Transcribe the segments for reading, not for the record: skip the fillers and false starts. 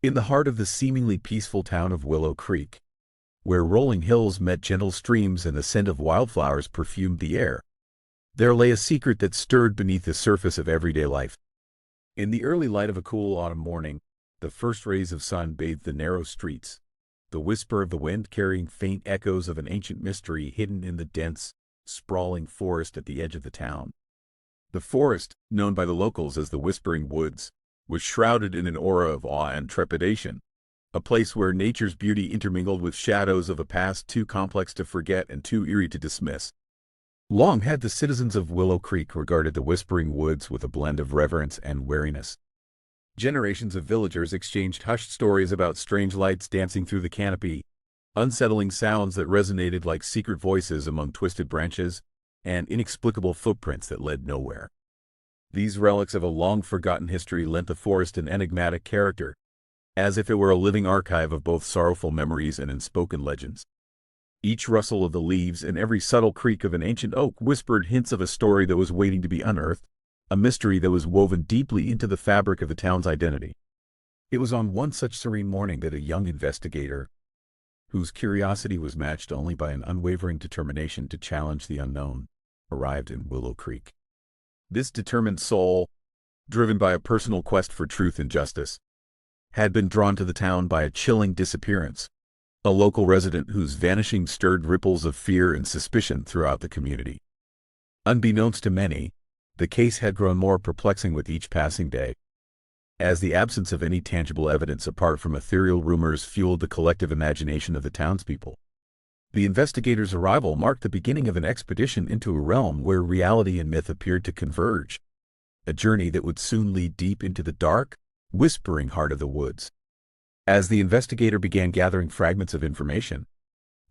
In the heart of the seemingly peaceful town of Willow Creek, where rolling hills met gentle streams and the scent of wildflowers perfumed the air, there lay a secret that stirred beneath the surface of everyday life. In the early light of a cool autumn morning, the first rays of sun bathed the narrow streets, the whisper of the wind carrying faint echoes of an ancient mystery hidden in the dense, sprawling forest at the edge of the town. The forest, known by the locals as the Whispering Woods, was shrouded in an aura of awe and trepidation, a place where nature's beauty intermingled with shadows of a past too complex to forget and too eerie to dismiss. Long had the citizens of Willow Creek regarded the Whispering Woods with a blend of reverence and wariness. Generations of villagers exchanged hushed stories about strange lights dancing through the canopy, unsettling sounds that resonated like secret voices among twisted branches, and inexplicable footprints that led nowhere. These relics of a long-forgotten history lent the forest an enigmatic character, as if it were a living archive of both sorrowful memories and unspoken legends. Each rustle of the leaves and every subtle creak of an ancient oak whispered hints of a story that was waiting to be unearthed, a mystery that was woven deeply into the fabric of the town's identity. It was on one such serene morning that a young investigator, whose curiosity was matched only by an unwavering determination to challenge the unknown, arrived in Willow Creek. This determined soul, driven by a personal quest for truth and justice, had been drawn to the town by a chilling disappearance, a local resident whose vanishing stirred ripples of fear and suspicion throughout the community. Unbeknownst to many, the case had grown more perplexing with each passing day, as the absence of any tangible evidence apart from ethereal rumors fueled the collective imagination of the townspeople. The investigator's arrival marked the beginning of an expedition into a realm where reality and myth appeared to converge, a journey that would soon lead deep into the dark, whispering heart of the woods. As the investigator began gathering fragments of information,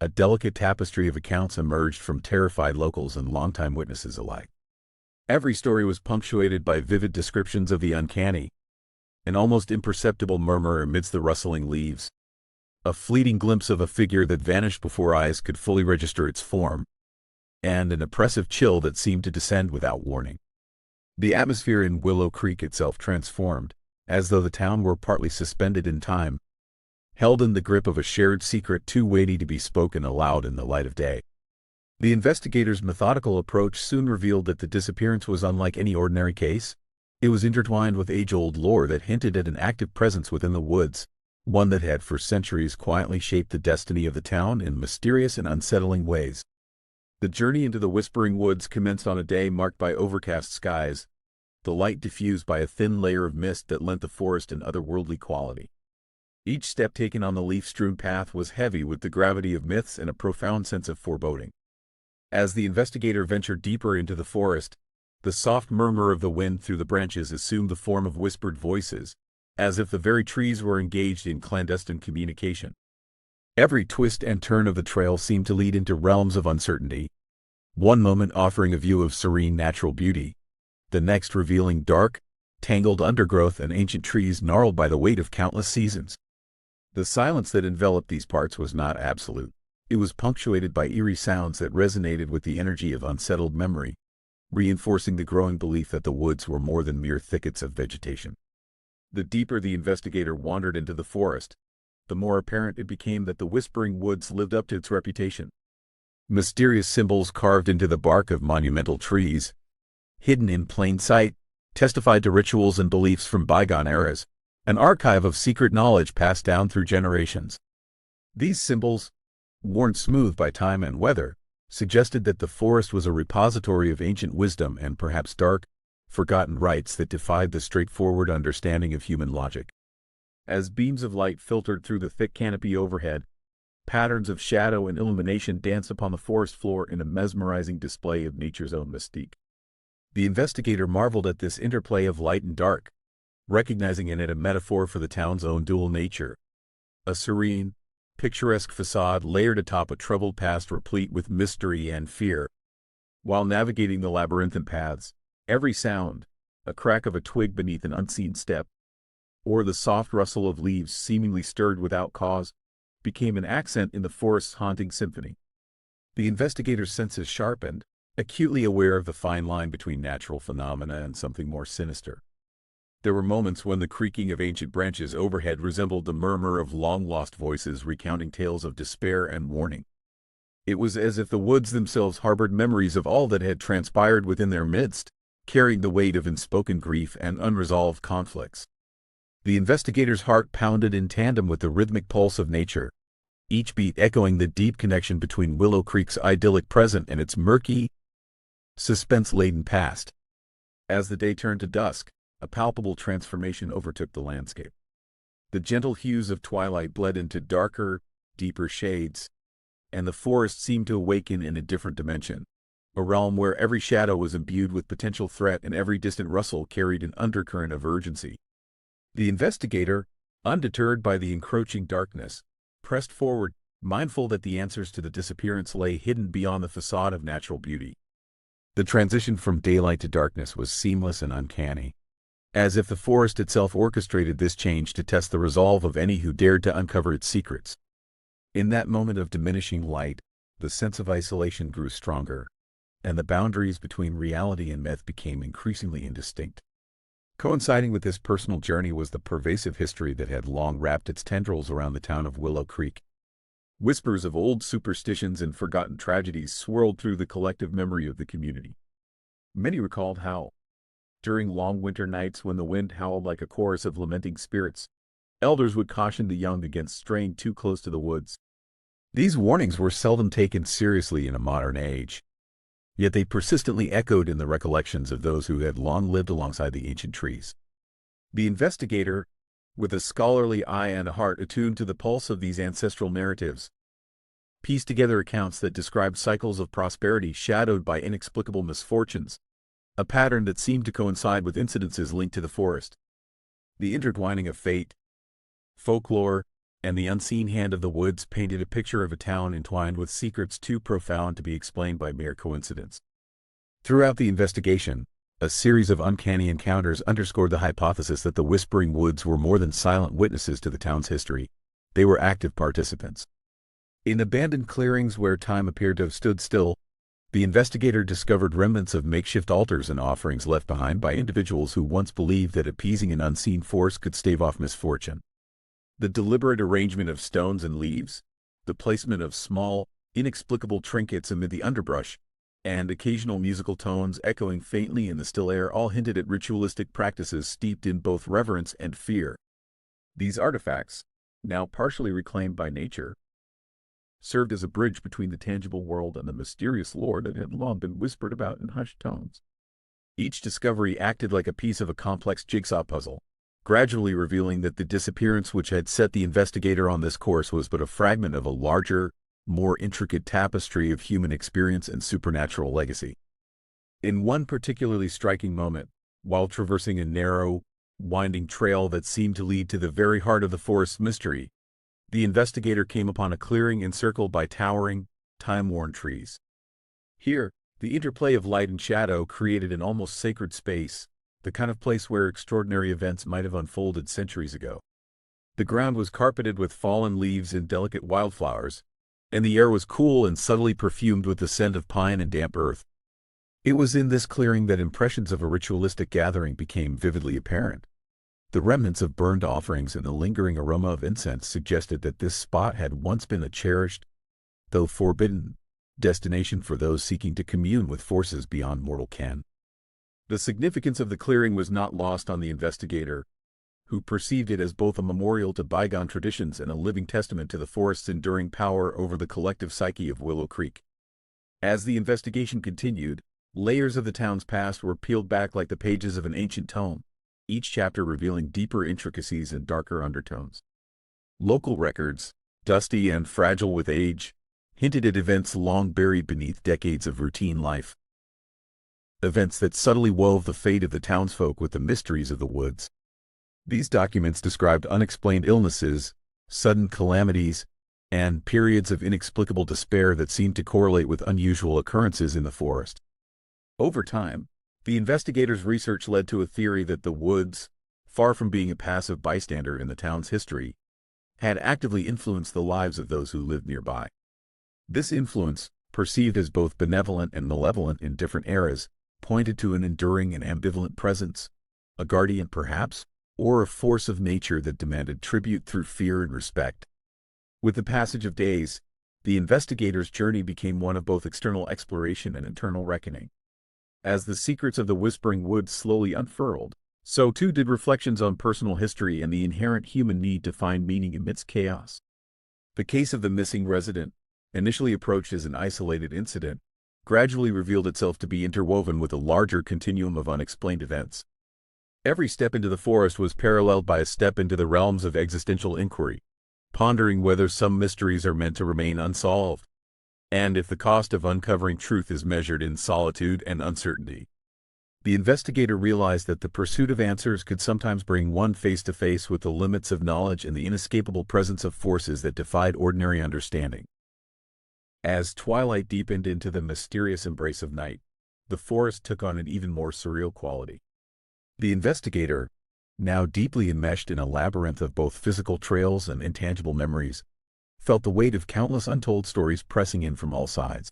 a delicate tapestry of accounts emerged from terrified locals and longtime witnesses alike. Every story was punctuated by vivid descriptions of the uncanny, an almost imperceptible murmur amidst the rustling leaves, a fleeting glimpse of a figure that vanished before eyes could fully register its form, and an oppressive chill that seemed to descend without warning. The atmosphere in Willow Creek itself transformed, as though the town were partly suspended in time, held in the grip of a shared secret too weighty to be spoken aloud in the light of day. The investigator's methodical approach soon revealed that the disappearance was unlike any ordinary case. It was intertwined with age-old lore that hinted at an active presence within the woods, one that had for centuries quietly shaped the destiny of the town in mysterious and unsettling ways. The journey into the Whispering Woods commenced on a day marked by overcast skies, the light diffused by a thin layer of mist that lent the forest an otherworldly quality. Each step taken on the leaf-strewn path was heavy with the gravity of myths and a profound sense of foreboding. As the investigator ventured deeper into the forest, the soft murmur of the wind through the branches assumed the form of whispered voices, as if the very trees were engaged in clandestine communication. Every twist and turn of the trail seemed to lead into realms of uncertainty, one moment offering a view of serene natural beauty, the next revealing dark, tangled undergrowth and ancient trees gnarled by the weight of countless seasons. The silence that enveloped these parts was not absolute. It was punctuated by eerie sounds that resonated with the energy of unsettled memory, reinforcing the growing belief that the woods were more than mere thickets of vegetation. The deeper the investigator wandered into the forest, the more apparent it became that the Whispering Woods lived up to its reputation. Mysterious symbols carved into the bark of monumental trees, hidden in plain sight, testified to rituals and beliefs from bygone eras, an archive of secret knowledge passed down through generations. These symbols, worn smooth by time and weather, suggested that the forest was a repository of ancient wisdom and perhaps dark, forgotten rites that defied the straightforward understanding of human logic. As beams of light filtered through the thick canopy overhead, patterns of shadow and illumination danced upon the forest floor in a mesmerizing display of nature's own mystique. The investigator marveled at this interplay of light and dark, recognizing in it a metaphor for the town's own dual nature, a serene, picturesque facade layered atop a troubled past replete with mystery and fear. While navigating the labyrinthine paths, every sound, a crack of a twig beneath an unseen step, or the soft rustle of leaves seemingly stirred without cause, became an accent in the forest's haunting symphony. The investigator's senses sharpened, acutely aware of the fine line between natural phenomena and something more sinister. There were moments when the creaking of ancient branches overhead resembled the murmur of long-lost voices recounting tales of despair and warning. It was as if the woods themselves harbored memories of all that had transpired within their midst, carrying the weight of unspoken grief and unresolved conflicts. The investigator's heart pounded in tandem with the rhythmic pulse of nature, each beat echoing the deep connection between Willow Creek's idyllic present and its murky, suspense-laden past. As the day turned to dusk, a palpable transformation overtook the landscape. The gentle hues of twilight bled into darker, deeper shades, and the forest seemed to awaken in a different dimension, a realm where every shadow was imbued with potential threat and every distant rustle carried an undercurrent of urgency. The investigator, undeterred by the encroaching darkness, pressed forward, mindful that the answers to the disappearance lay hidden beyond the facade of natural beauty. The transition from daylight to darkness was seamless and uncanny, as if the forest itself orchestrated this change to test the resolve of any who dared to uncover its secrets. In that moment of diminishing light, the sense of isolation grew stronger, and the boundaries between reality and myth became increasingly indistinct. Coinciding with this personal journey was the pervasive history that had long wrapped its tendrils around the town of Willow Creek. Whispers of old superstitions and forgotten tragedies swirled through the collective memory of the community. Many recalled how, during long winter nights when the wind howled like a chorus of lamenting spirits, elders would caution the young against straying too close to the woods. These warnings were seldom taken seriously in a modern age, yet they persistently echoed in the recollections of those who had long lived alongside the ancient trees. The investigator, with a scholarly eye and a heart attuned to the pulse of these ancestral narratives, pieced together accounts that described cycles of prosperity shadowed by inexplicable misfortunes, a pattern that seemed to coincide with incidences linked to the forest. The intertwining of fate, folklore, and the unseen hand of the woods painted a picture of a town entwined with secrets too profound to be explained by mere coincidence. Throughout the investigation, a series of uncanny encounters underscored the hypothesis that the Whispering Woods were more than silent witnesses to the town's history. They were active participants. In abandoned clearings where time appeared to have stood still, the investigator discovered remnants of makeshift altars and offerings left behind by individuals who once believed that appeasing an unseen force could stave off misfortune. The deliberate arrangement of stones and leaves, the placement of small, inexplicable trinkets amid the underbrush, and occasional musical tones echoing faintly in the still air all hinted at ritualistic practices steeped in both reverence and fear. These artifacts, now partially reclaimed by nature, served as a bridge between the tangible world and the mysterious lore that had long been whispered about in hushed tones. Each discovery acted like a piece of a complex jigsaw puzzle, gradually revealing that the disappearance which had set the investigator on this course was but a fragment of a larger, more intricate tapestry of human experience and supernatural legacy. In one particularly striking moment, while traversing a narrow, winding trail that seemed to lead to the very heart of the forest's mystery, the investigator came upon a clearing encircled by towering, time-worn trees. Here, the interplay of light and shadow created an almost sacred space, the kind of place where extraordinary events might have unfolded centuries ago. The ground was carpeted with fallen leaves and delicate wildflowers, and the air was cool and subtly perfumed with the scent of pine and damp earth. It was in this clearing that impressions of a ritualistic gathering became vividly apparent. The remnants of burned offerings and the lingering aroma of incense suggested that this spot had once been a cherished, though forbidden, destination for those seeking to commune with forces beyond mortal ken. The significance of the clearing was not lost on the investigator, who perceived it as both a memorial to bygone traditions and a living testament to the forest's enduring power over the collective psyche of Willow Creek. As the investigation continued, layers of the town's past were peeled back like the pages of an ancient tome, each chapter revealing deeper intricacies and darker undertones. Local records, dusty and fragile with age, hinted at events long buried beneath decades of routine life. Events that subtly wove the fate of the townsfolk with the mysteries of the woods. These documents described unexplained illnesses, sudden calamities, and periods of inexplicable despair that seemed to correlate with unusual occurrences in the forest. Over time, the investigators' research led to a theory that the woods, far from being a passive bystander in the town's history, had actively influenced the lives of those who lived nearby. This influence, perceived as both benevolent and malevolent in different eras, pointed to an enduring and ambivalent presence, a guardian perhaps, or a force of nature that demanded tribute through fear and respect. With the passage of days, the investigator's journey became one of both external exploration and internal reckoning. As the secrets of the Whispering Woods slowly unfurled, so too did reflections on personal history and the inherent human need to find meaning amidst chaos. The case of the missing resident, initially approached as an isolated incident, gradually revealed itself to be interwoven with a larger continuum of unexplained events. Every step into the forest was paralleled by a step into the realms of existential inquiry, pondering whether some mysteries are meant to remain unsolved, and if the cost of uncovering truth is measured in solitude and uncertainty. The investigator realized that the pursuit of answers could sometimes bring one face to face with the limits of knowledge and the inescapable presence of forces that defied ordinary understanding. As twilight deepened into the mysterious embrace of night, the forest took on an even more surreal quality. The investigator, now deeply enmeshed in a labyrinth of both physical trails and intangible memories, felt the weight of countless untold stories pressing in from all sides.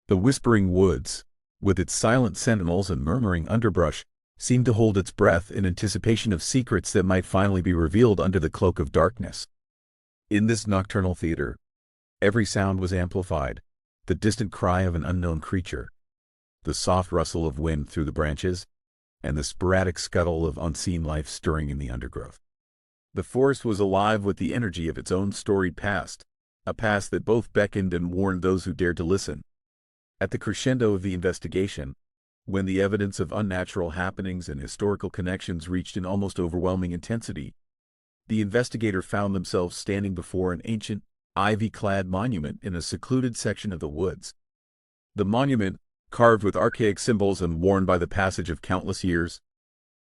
The Whispering Woods, with its silent sentinels and murmuring underbrush, seemed to hold its breath in anticipation of secrets that might finally be revealed under the cloak of darkness. In this nocturnal theater, every sound was amplified: the distant cry of an unknown creature, the soft rustle of wind through the branches, and the sporadic scuttle of unseen life stirring in the undergrowth. The forest was alive with the energy of its own storied past, a past that both beckoned and warned those who dared to listen. At the crescendo of the investigation, when the evidence of unnatural happenings and historical connections reached an almost overwhelming intensity, the investigator found themselves standing before an ancient, ivy-clad monument in a secluded section of the woods. The monument, carved with archaic symbols and worn by the passage of countless years,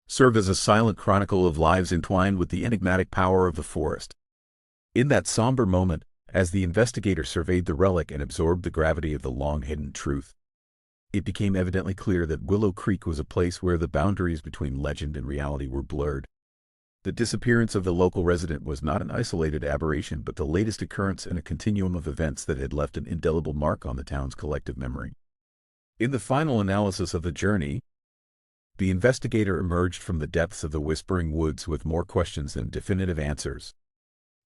served as a silent chronicle of lives entwined with the enigmatic power of the forest. In that somber moment, as the investigator surveyed the relic and absorbed the gravity of the long-hidden truth, it became evidently clear that Willow Creek was a place where the boundaries between legend and reality were blurred. The disappearance of the local resident was not an isolated aberration but the latest occurrence in a continuum of events that had left an indelible mark on the town's collective memory. In the final analysis of the journey, the investigator emerged from the depths of the Whispering Woods with more questions than definitive answers,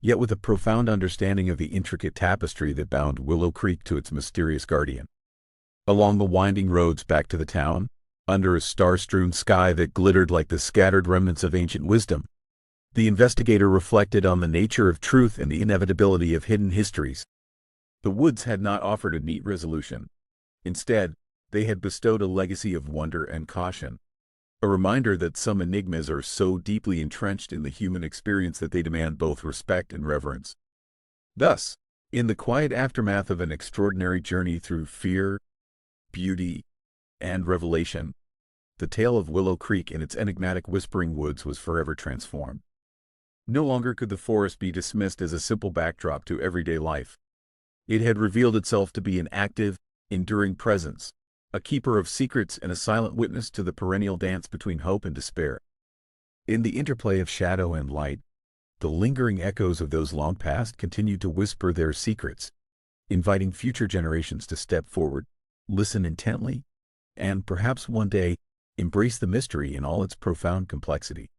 yet with a profound understanding of the intricate tapestry that bound Willow Creek to its mysterious guardian. Along the winding roads back to the town, under a star-strewn sky that glittered like the scattered remnants of ancient wisdom, the investigator reflected on the nature of truth and the inevitability of hidden histories. The woods had not offered a neat resolution. Instead, they had bestowed a legacy of wonder and caution, a reminder that some enigmas are so deeply entrenched in the human experience that they demand both respect and reverence. Thus, in the quiet aftermath of an extraordinary journey through fear, beauty, and revelation, the tale of Willow Creek and its enigmatic Whispering Woods was forever transformed. No longer could the forest be dismissed as a simple backdrop to everyday life. It had revealed itself to be an active, enduring presence, a keeper of secrets and a silent witness to the perennial dance between hope and despair. In the interplay of shadow and light, the lingering echoes of those long past continued to whisper their secrets, inviting future generations to step forward, listen intently, and perhaps one day embrace the mystery in all its profound complexity.